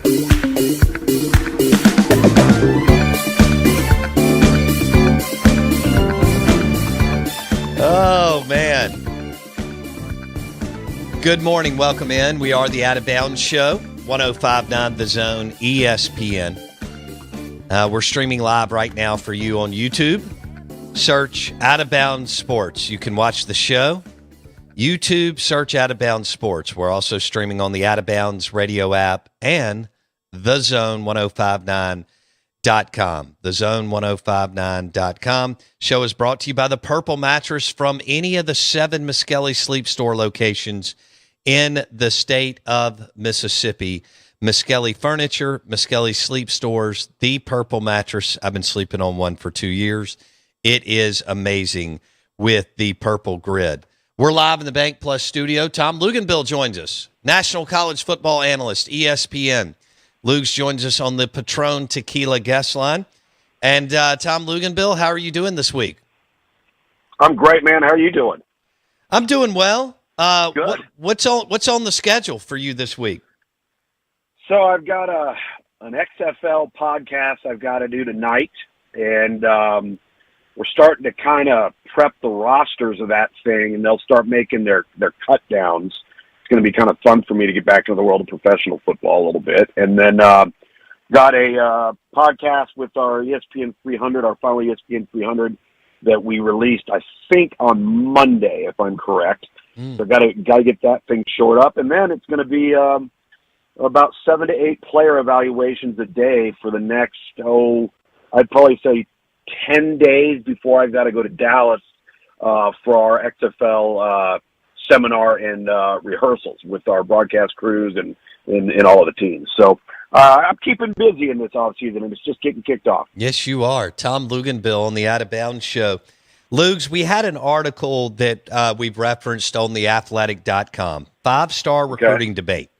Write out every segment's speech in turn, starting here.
Oh, man. Good morning. Welcome in. We are the Out of Bounds Show, 105.9 The Zone, ESPN. We're streaming live right now for you on YouTube. Search Out of Bounds Sports. You can watch the show. YouTube, search Out of Bounds Sports. We're also streaming on the Out of Bounds radio app and thezone1059.com. Thezone1059.com. Show is brought to you by the Purple Mattress from any of the 7 Muskelly Sleep Store locations in the state of Mississippi. Muskelly Furniture, Muskelly Sleep Stores, the Purple Mattress. I've been sleeping on one for 2 years. It is amazing with the Purple Grid. We're live in the Bank Plus studio. Tom Luginbill joins us, national college football analyst, ESPN. Lugs joins us on the Patron Tequila guest line. And Tom Luginbill, how are you doing this week? I'm great, man. How are you doing? I'm doing well. Good. What's on the schedule for you this week? So I've got an XFL podcast I've got to do tonight, and we're starting to kind of prep the rosters of that thing, and they'll start making their cut downs. It's going to be kind of fun for me to get back into the world of professional football a little bit. And then got a podcast with our ESPN 300, our final ESPN 300 that we released, I think, on Monday, if I'm correct. So got to get that thing shored up. And then it's going to be about 7 to 8 player evaluations a day for the next, I'd probably say 10 days before I've got to go to Dallas for our XFL seminar and rehearsals with our broadcast crews and all of the teams. So I'm keeping busy in this offseason, and it's just getting kicked off. Yes, you are. Tom Luginbill on the Out of Bounds Show. Lugs, we had an article that we've referenced on theathletic.com, 5-star recruiting debate.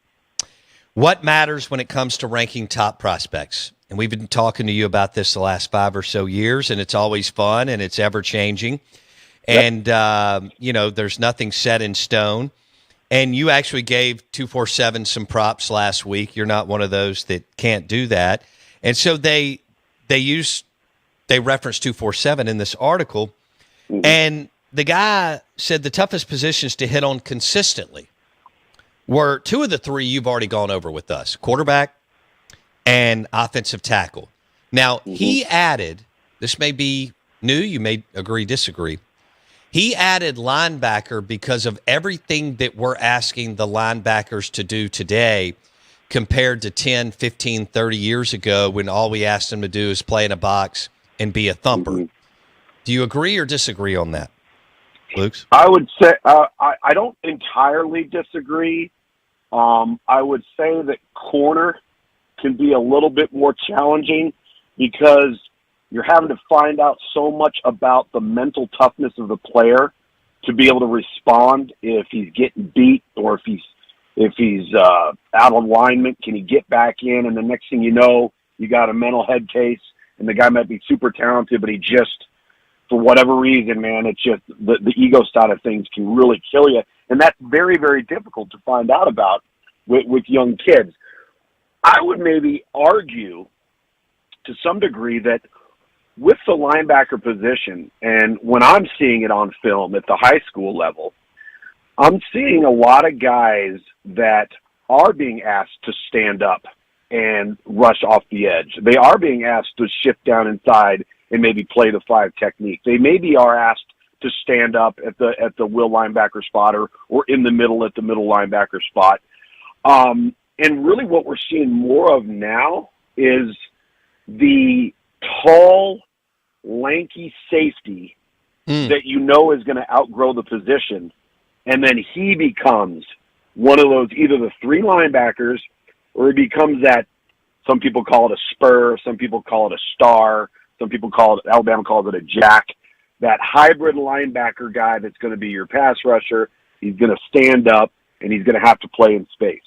What matters when it comes to ranking top prospects? And we've been talking to you about this the last 5 or so years, and it's always fun, and it's ever-changing. And, there's nothing set in stone. And you actually gave 247 some props last week. You're not one of those that can't do that. And so they referenced 247 in this article. Mm-hmm. And the guy said the toughest positions to hit on consistently were 2 of the 3 you've already gone over with us, quarterback and offensive tackle. Now, he added, this may be new, you may agree, disagree, he added linebacker because of everything that we're asking the linebackers to do today compared to 10, 15, 30 years ago when all we asked them to do is play in a box and be a thumper. Mm-hmm. Do you agree or disagree on that, Luke? I would say I don't entirely disagree. I would say that corner can be a little bit more challenging because you're having to find out so much about the mental toughness of the player to be able to respond if he's getting beat or if he's out of alignment. Can he get back in? And the next thing you know, you got a mental head case, and the guy might be super talented, but he just, for whatever reason, man, it's just the ego side of things can really kill you. And that's very, very difficult to find out about with young kids. I would maybe argue to some degree that with the linebacker position, and when I'm seeing it on film at the high school level, I'm seeing a lot of guys that are being asked to stand up and rush off the edge. They are being asked to shift down inside and maybe play the 5 technique. They maybe are asked to stand up at the will linebacker spot or in the middle at the middle linebacker spot. And really what we're seeing more of now is the tall, lanky safety that you know is going to outgrow the position, and then he becomes one of those, either the 3 linebackers, or he becomes that, some people call it a spur, some people call it a star, some people call it, Alabama calls it a jack, that hybrid linebacker guy that's going to be your pass rusher. He's going to stand up, and he's going to have to play in space.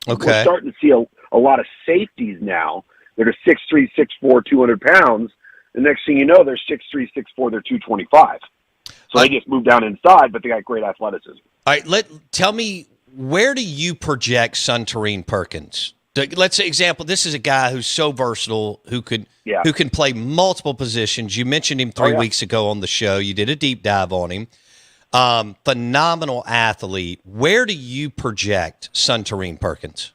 Okay. We're starting to see a lot of safeties now that are 6'3", 6'4", 200 pounds. The next thing you know, they're 6'3", 6'4", they're 225. So they just move down inside, but they got great athleticism. All right, tell me, where do you project Suntarine Perkins Let's say example. This is a guy who's so versatile, who can play multiple positions. You mentioned him 3 weeks ago on the show. You did a deep dive on him. Phenomenal athlete. Where do you project Suntarine Perkins?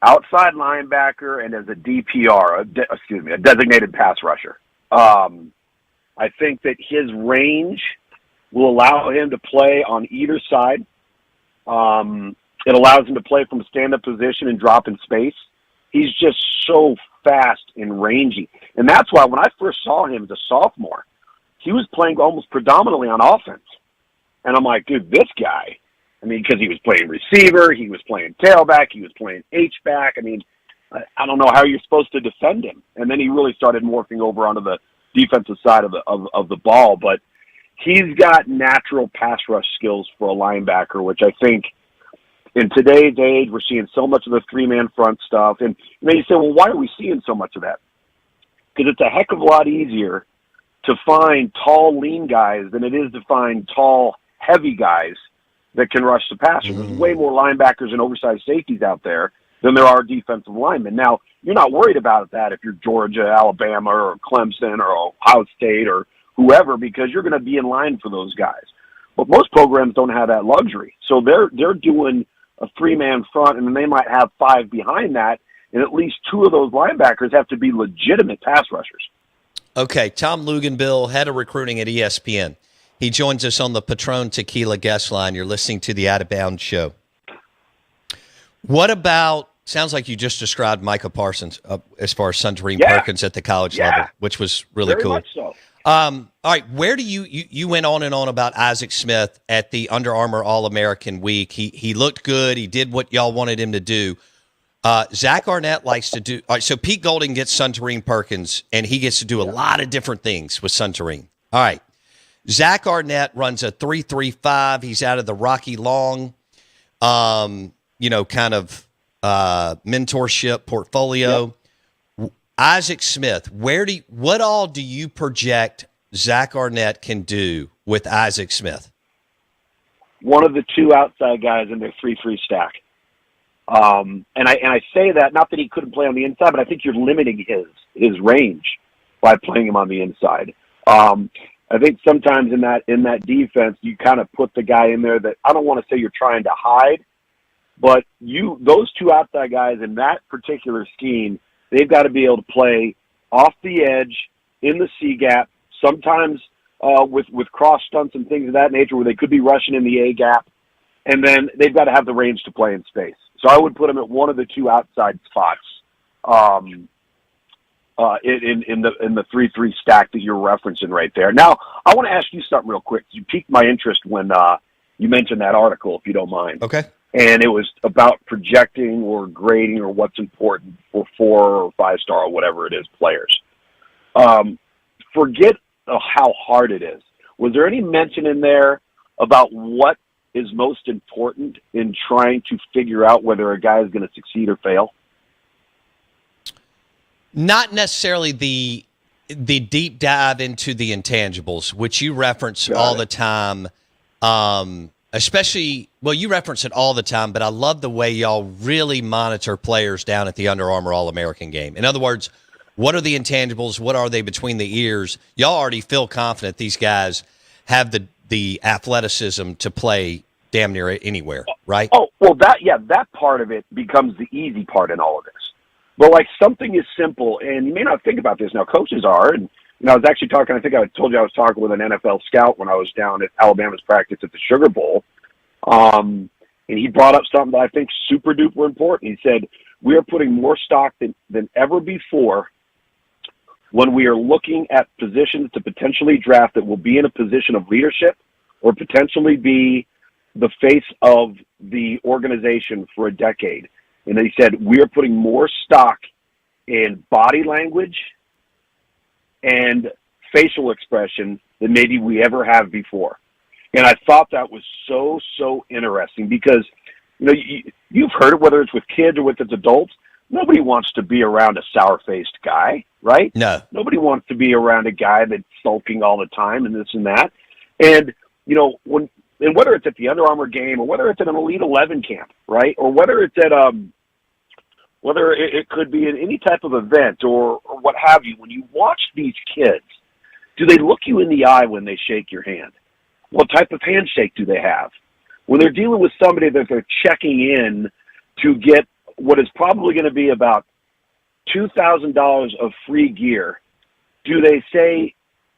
Outside linebacker and as a DPR, a designated pass rusher. I think that his range will allow him to play on either side. It allows him to play from a stand-up position and drop in space. He's just so fast and rangy. And that's why when I first saw him as a sophomore, he was playing almost predominantly on offense. And I'm like, dude, this guy, I mean, because he was playing receiver, he was playing tailback, he was playing H-back. I mean, I don't know how you're supposed to defend him. And then he really started morphing over onto the defensive side of the ball. But he's got natural pass rush skills for a linebacker, which I think in today's age, we're seeing so much of the three-man front stuff. And you say, well, why are we seeing so much of that? Because it's a heck of a lot easier to find tall, lean guys than it is to find tall, heavy guys that can rush the passer. There's way more linebackers and oversized safeties out there than there are defensive linemen. Now, you're not worried about that if you're Georgia, Alabama, or Clemson, or Ohio State, or whoever, because you're going to be in line for those guys. But most programs don't have that luxury. So they're doing a three-man front, and then they might have five behind that, and at least two of those linebackers have to be legitimate pass rushers. Okay, Tom Luginbill, head of recruiting at ESPN. He joins us on the Patron Tequila guest line. You're listening to the Out of Bounds show. What about, sounds like you just described Micah Parsons as far as Suntarine Perkins at the college level, which was really Very cool. Much so. All right, where do you went on and on about Isaac Smith at the Under Armour All-American Week. He looked good. He did what y'all wanted him to do. Zach Arnett likes to do – all right, so Pete Golding gets Suntarine Perkins, and he gets to do a lot of different things with Suntarine. All right. Zach Arnett runs a 3.35. He's out of the Rocky Long, kind of mentorship portfolio. Yep. Isaac Smith, what all do you project Zach Arnett can do with Isaac Smith? One of the two outside guys in their 3-3 stack. And I say that not that he couldn't play on the inside, but I think you're limiting his range by playing him on the inside. I think sometimes in that defense, you kind of put the guy in there that I don't want to say you're trying to hide, but those two outside guys in that particular scheme, they've got to be able to play off the edge in the C gap, sometimes with cross stunts and things of that nature where they could be rushing in the A gap, and then they've got to have the range to play in space. So I would put them at one of the two outside spots in the 3-3 stack that you're referencing right there. Now, I want to ask you something real quick. You piqued my interest when you mentioned that article, if you don't mind. Okay. And it was about projecting or grading or what's important for 4 or 5-star or whatever it is players. Forget how hard it is. Was there any mention in there about what is most important in trying to figure out whether a guy is going to succeed or fail? Not necessarily the deep dive into the intangibles, which you reference all the time. Especially, well, you reference it all the time, but I love the way y'all really monitor players down at the Under Armour All-American game. In other words, what are the intangibles? What are they between the ears? Y'all already feel confident these guys have the athleticism to play damn near anywhere, right? Oh, well, that part of it becomes the easy part in all of this. But like something is simple, and you may not think about this now. Coaches are, and I was actually talking. I think I told you I was talking with an NFL scout when I was down at Alabama's practice at the Sugar Bowl, and he brought up something that I think super duper important. He said we are putting more stock than ever before when we are looking at positions to potentially draft that will be in a position of leadership or potentially be the face of the organization for a decade. And he said, we are putting more stock in body language and facial expression than maybe we ever have before. And I thought that was so interesting because, you've heard it, whether it's with kids or with its adults, nobody wants to be around a sour-faced guy, right? No. Nobody wants to be around a guy that's sulking all the time and this and that. And, whether it's at the Under Armour game or whether it's at an Elite 11 camp, right? Or whether it's at whether it could be in any type of event or what have you, when you watch these kids, do they look you in the eye when they shake your hand? What type of handshake do they have? When they're dealing with somebody that they're checking in to get what is probably going to be about $2,000 of free gear, do they say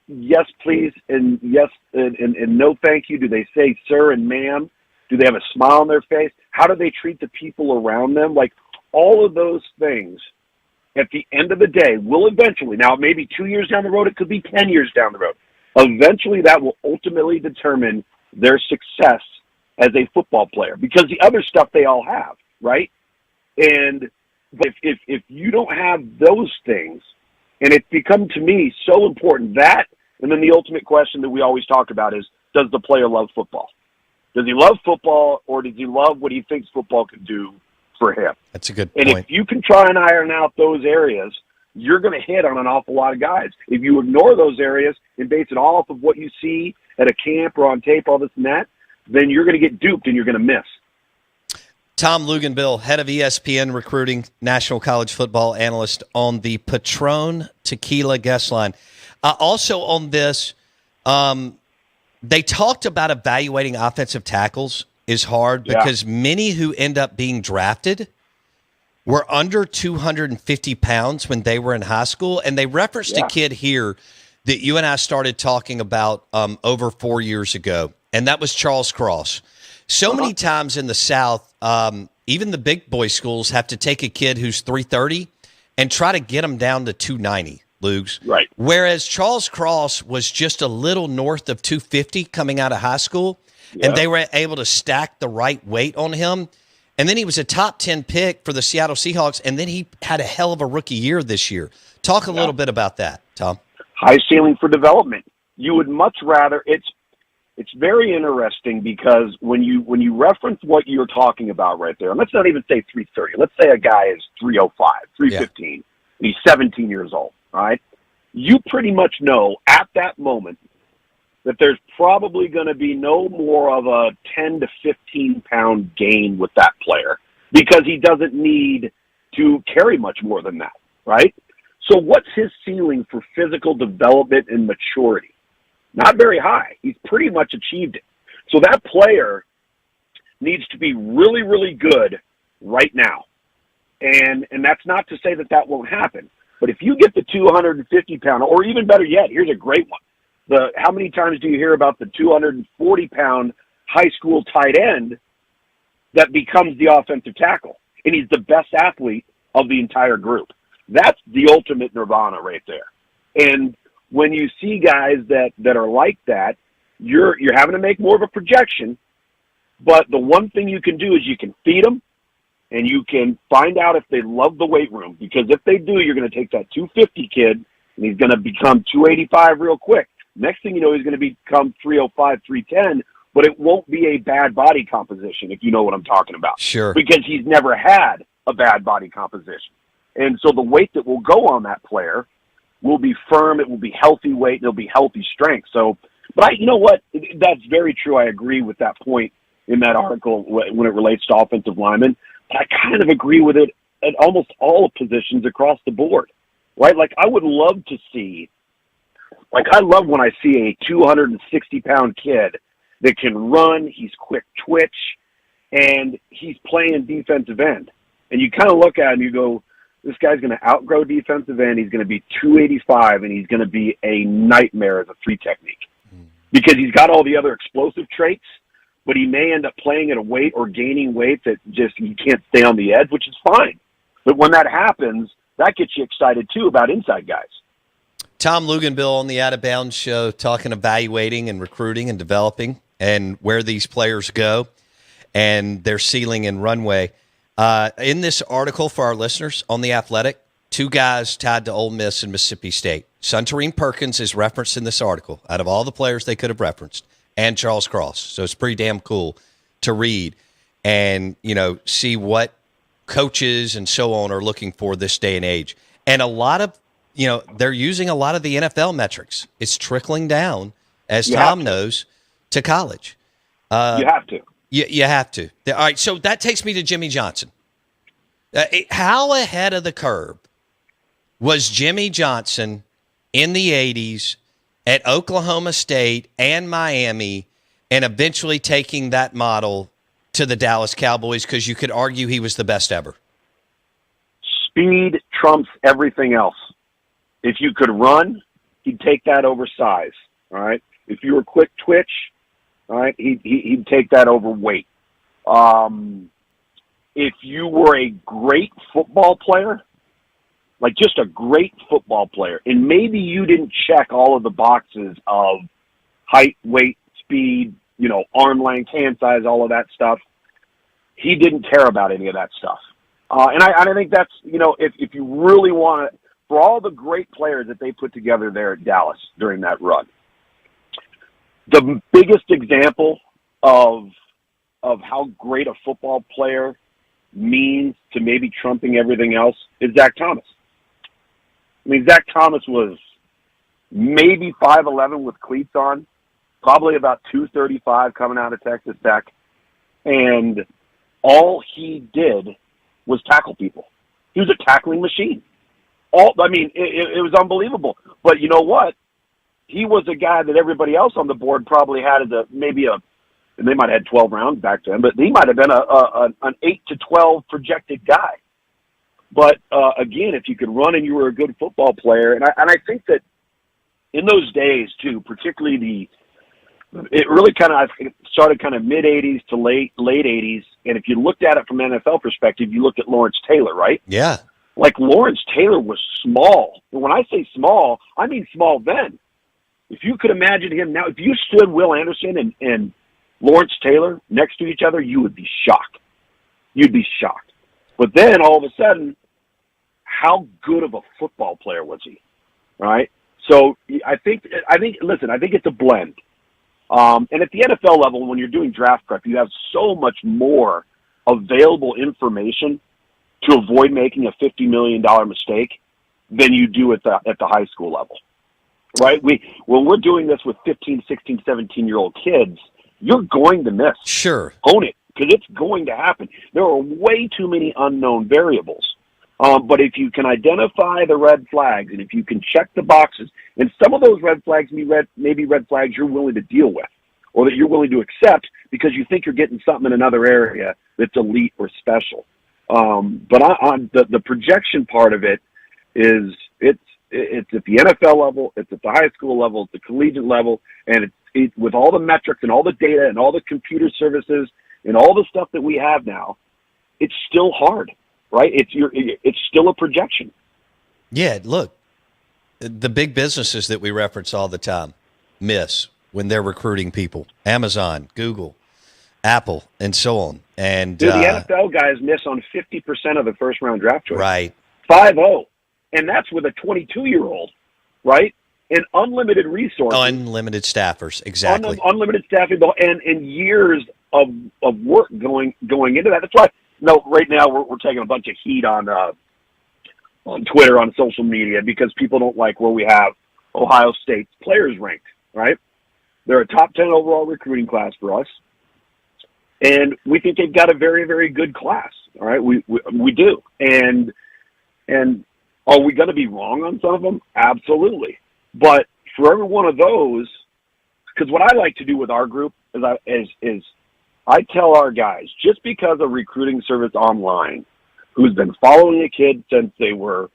yes, please, and yes, and no, thank you? Do they say sir and ma'am? Do they have a smile on their face? How do they treat the people around them? Like, all of those things, at the end of the day, will eventually, now maybe 2 years down the road, it could be 10 years down the road, eventually that will ultimately determine their success as a football player, because the other stuff they all have, right? And if you don't have those things, and it's become to me so important, that, and then the ultimate question that we always talk about is, does the player love football? Does he love football, or does he love what he thinks football can do for him? That's a good point. And if you can try and iron out those areas, you're going to hit on an awful lot of guys. If you ignore those areas and base it all off of what you see at a camp or on tape, all this and that, then you're going to get duped and you're going to miss. Tom Luginbill, head of ESPN recruiting, national college football analyst on the Patron Tequila guest line. Also on this, they talked about evaluating offensive tackles is hard because many who end up being drafted were under 250 pounds when they were in high school. And they referenced a kid here that you and I started talking about over 4 years ago, and that was Charles Cross. So many times in the South, even the big boy schools have to take a kid who's 330 and try to get him down to 290, Lugs. Right. Whereas Charles Cross was just a little north of 250 coming out of high school, and they were able to stack the right weight on him. And then he was a top 10 pick for the Seattle Seahawks, and then he had a hell of a rookie year this year. Talk a little bit about that, Tom. High ceiling for development. You would much rather, it's very interesting because when you reference what you're talking about right there, and let's not even say 330. Let's say a guy is 305, 315, and he's 17 years old, all right? You pretty much know at that moment that there's probably going to be no more of a 10 to 15 pound gain with that player because he doesn't need to carry much more than that, right? So what's his ceiling for physical development and maturity? Not very high. He's pretty much achieved it. So that player needs to be really, really good right now. And that's not to say that that won't happen. But if you get the 250 pound, or even better yet, here's a great one. How many times do you hear about the 240 pound high school tight end that becomes the offensive tackle? And he's the best athlete of the entire group. That's the ultimate nirvana right there. And when you see guys that are like that, you're having to make more of a projection. But the one thing you can do is you can feed them, and you can find out if they love the weight room. Because if they do, you're going to take that 250 kid, and he's going to become 285 real quick. Next thing you know, he's going to become 305, 310, but it won't be a bad body composition, if you know what I'm talking about. Sure. Because he's never had a bad body composition. And so the weight that will go on that player will be firm, it will be healthy weight, and it'll be healthy strength. So, but you know what? That's very true. I agree with that point in that article when it relates to offensive linemen. But I kind of agree with it at almost all positions across the board, right? Like, I would love to see, I love when I see a 260-pound kid that can run, he's quick twitch, and he's playing defensive end. And you kind of look at him and you go, this guy's going to outgrow defensive end. He's going to be 285, and he's going to be a nightmare as a three technique because he's got all the other explosive traits, but he may end up playing at a weight or gaining weight that just he can't stay on the edge, which is fine. But when that happens, that gets you excited, too, about inside guys. Tom Luginbill on the Out of Bounds show talking, evaluating, and recruiting and developing and where these players go and their ceiling and runway. In this article for our listeners on The Athletic, two guys tied to Ole Miss and Mississippi State. Suntarine Perkins is referenced in this article out of all the players they could have referenced, and Charles Cross. So it's pretty damn cool to read and, see what coaches and so on are looking for this day and age. And a lot of, they're using a lot of the NFL metrics. It's trickling down, as Tom knows, to college. You have to. You have to. All right, so that takes me to Jimmy Johnson. How ahead of the curve was Jimmy Johnson in the 80s at Oklahoma State and Miami, and eventually taking that model to the Dallas Cowboys, because you could argue he was the best ever? Speed trumps everything else. If you could run, he'd take that over size. All right. If you were quick twitch, all right, he'd take that over weight. If you were a great football player, like just a great football player, and maybe you didn't check all of the boxes of height, weight, speed, arm length, hand size, all of that stuff, he didn't care about any of that stuff. And I think that's, if you really want to, for all the great players that they put together there at Dallas during that run, the biggest example of how great a football player means to maybe trumping everything else is Zach Thomas. I mean, Zach Thomas was maybe 5'11" with cleats on, probably about 235 coming out of Texas Tech, and all he did was tackle people. He was a tackling machine. It was unbelievable. But you know what? He was a guy that everybody else on the board probably had as and they might have had 12 rounds back then, but he might have been an 8 to 12 projected guy. But again, if you could run and you were a good football player, and I think that in those days too, particularly it really kind of started kind of mid 80s to late 80s, and if you looked at it from an NFL perspective, you looked at Lawrence Taylor, right? Yeah. Like Lawrence Taylor was small, and when I say small, I mean small then. If you could imagine him now, if you stood Will Anderson and Lawrence Taylor next to each other, you would be shocked. You'd be shocked. But then all of a sudden, how good of a football player was he? Right? So I think it's a blend. And at the NFL level, when you're doing draft prep, you have so much more available information to avoid making a $50 million mistake than you do at the high school level. Right? When we're doing this with 15, 16, 17-year-old kids, you're going to miss. Sure. Own it, because it's going to happen. There are way too many unknown variables. But if you can identify the red flags, and if you can check the boxes, and some of those red flags may be red flags you're willing to deal with, or that you're willing to accept because you think you're getting something in another area that's elite or special. But on the projection part of it is it's at the NFL level, it's at the high school level, it's the collegiate level, and it's with all the metrics and all the data and all the computer services and all the stuff that we have now, it's still hard, right? It's still a projection. Yeah, look, the big businesses that we reference all the time miss when they're recruiting people. Amazon, Google, Apple, and so on. And the NFL guys miss on 50% of the first-round draft choice. Right. 5-0. And that's with a 22-year-old, right? And unlimited resources. Unlimited staffers, exactly. Unlimited staffing and years of work going into that. That's why, right now we're taking a bunch of heat on Twitter, on social media, because people don't like where we have Ohio State's players ranked, right? They're a top 10 overall recruiting class for us. And we think they've got a very, very good class, all right? We do. And are we going to be wrong on some of them? Absolutely. But for every one of those, because what I like to do with our group is I tell our guys, just because a recruiting service online who's been following a kid since they were,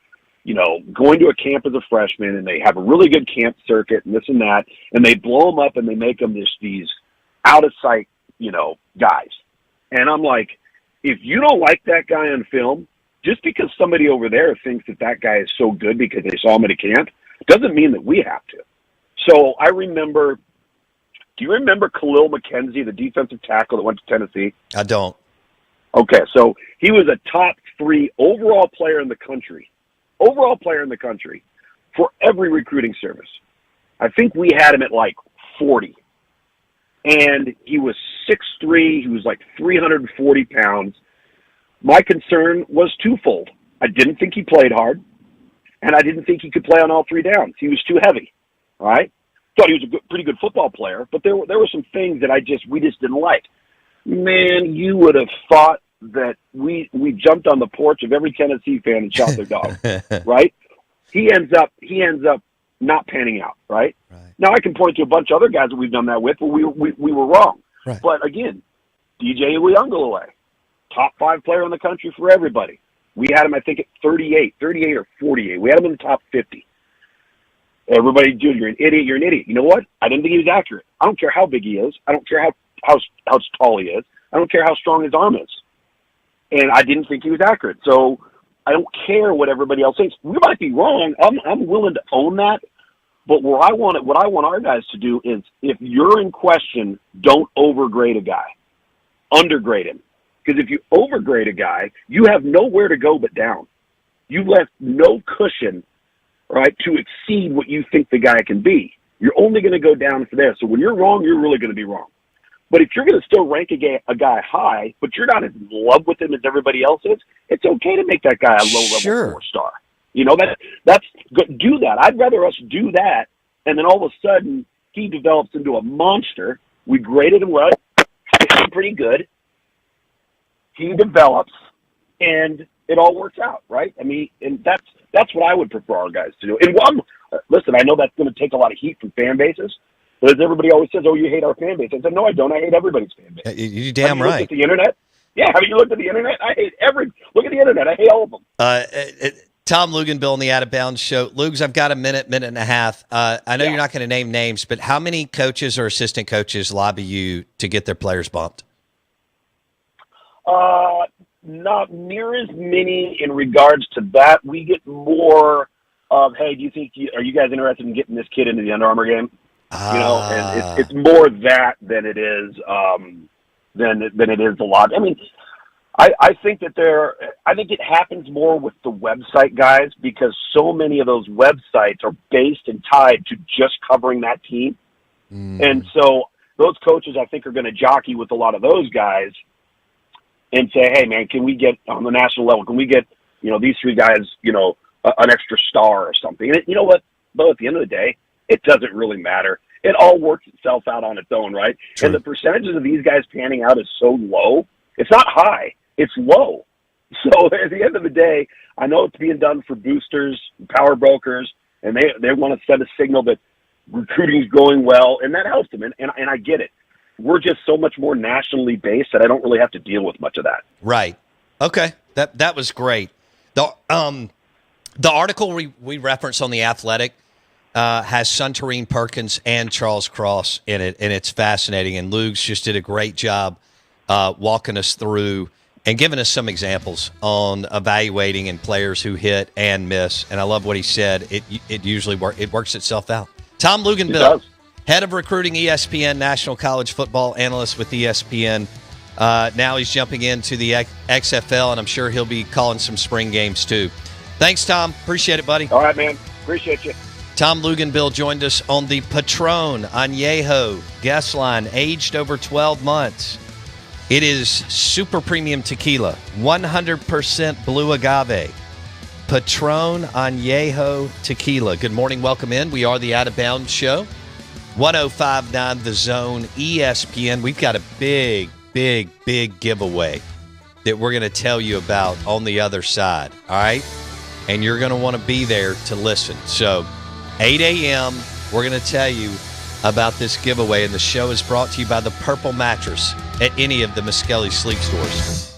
going to a camp as a freshman, and they have a really good camp circuit and this and that, and they blow them up and they make them these out of sight, guys. And I'm like, if you don't like that guy on film, just because somebody over there thinks that guy is so good because they saw him at a camp, doesn't mean that we have to. So I remember, do you remember Khalil McKenzie, the defensive tackle that went to Tennessee? I don't. Okay, so he was a top 3 overall player in the country for every recruiting service. I think we had him at like 40. And he was 6'3", he was like 340 pounds. My concern was twofold. I didn't think he played hard, and I didn't think he could play on all 3 downs. He was too heavy, all right? Thought he was a pretty good football player, but there were some things that we just didn't like. Man, you would have thought that we jumped on the porch of every Tennessee fan and shot their dog, right? He ends up not panning out, right? Now I can point to a bunch of other guys that we've done that with, but we were wrong. Right. But again, DJ Uyunglele, top 5 player in the country for everybody. We had him, I think, at 38 or 48. We had him in the top 50. Everybody, dude, you're an idiot. You're an idiot. You know what? I didn't think he was accurate. I don't care how big he is. I don't care how tall he is. I don't care how strong his arm is. And I didn't think he was accurate. So I don't care what everybody else thinks. We might be wrong. I'm willing to own that. But what I want our guys to do is, if you're in question, don't overgrade a guy. Undergrade him. Because if you overgrade a guy, you have nowhere to go but down. You left no cushion, right, to exceed what you think the guy can be. You're only going to go down for there. So when you're wrong, you're really going to be wrong. But if you're going to still rank a guy high, but you're not as in love with him as everybody else is, it's okay to make that guy a low-level 4-star. You know, that's good. Do that. I'd rather us do that, and then all of a sudden he develops into a monster. We graded him well, pretty good. He develops, and it all works out, right? I mean, and that's what I would prefer our guys to do. And listen, I know that's going to take a lot of heat from fan bases, but as everybody always says, oh, you hate our fan base. I said, no, I don't. I hate everybody's fan base. You're damn right. Looked at the internet? Yeah, have you looked at the internet? I hate look at the internet. I hate all of them. Tom Luginbill on the Out of Bounds Show. Lugs, I've got a minute and a half. I know you're not going to name names, but how many coaches or assistant coaches lobby you to get their players bumped? Not near as many in regards to that. We get more of, hey, do you think are you guys interested in getting this kid into the Under Armour game? You know, and it's more that than it is than it is a lot. I mean, I think I think it happens more with the website guys, because so many of those websites are based and tied to just covering that team. And so those coaches, I think, are going to jockey with a lot of those guys and say, hey, man, can we get on the national level? Can we get, these 3 guys, an extra star or something? And you know what? But at the end of the day, it doesn't really matter. It all works itself out on its own, right? True. And the percentages of these guys panning out is so low. It's not high. It's low. So at the end of the day, I know it's being done for boosters, power brokers, and they want to send a signal that recruiting is going well, and that helps them. And I get it. We're just so much more nationally based that I don't really have to deal with much of that. Right. Okay. That was great. The article we referenced on The Athletic has Suntarine Perkins and Charles Cross in it, and it's fascinating. And Lugs just did a great job walking us through and giving us some examples on evaluating and players who hit and miss. And I love what he said. It usually works itself out. Tom Luginbill, head of recruiting, ESPN, National College Football Analyst with ESPN. Now he's jumping into the XFL, and I'm sure he'll be calling some spring games too. Thanks, Tom. Appreciate it, buddy. All right, man. Appreciate you. Tom Luginbill joined us on the Patron Añejo guest line, aged over 12 months. It is super premium tequila, 100% blue agave. Patron Añejo tequila. Good morning. Welcome in. We are the Out of Bounds Show. 105.9 The Zone, ESPN. We've got a big giveaway that we're going to tell you about on the other side, all right? And you're going to want to be there to listen. So 8 a.m., we're going to tell you about this giveaway, and the show is brought to you by the Purple Mattress at any of the Muskelly Sleep stores.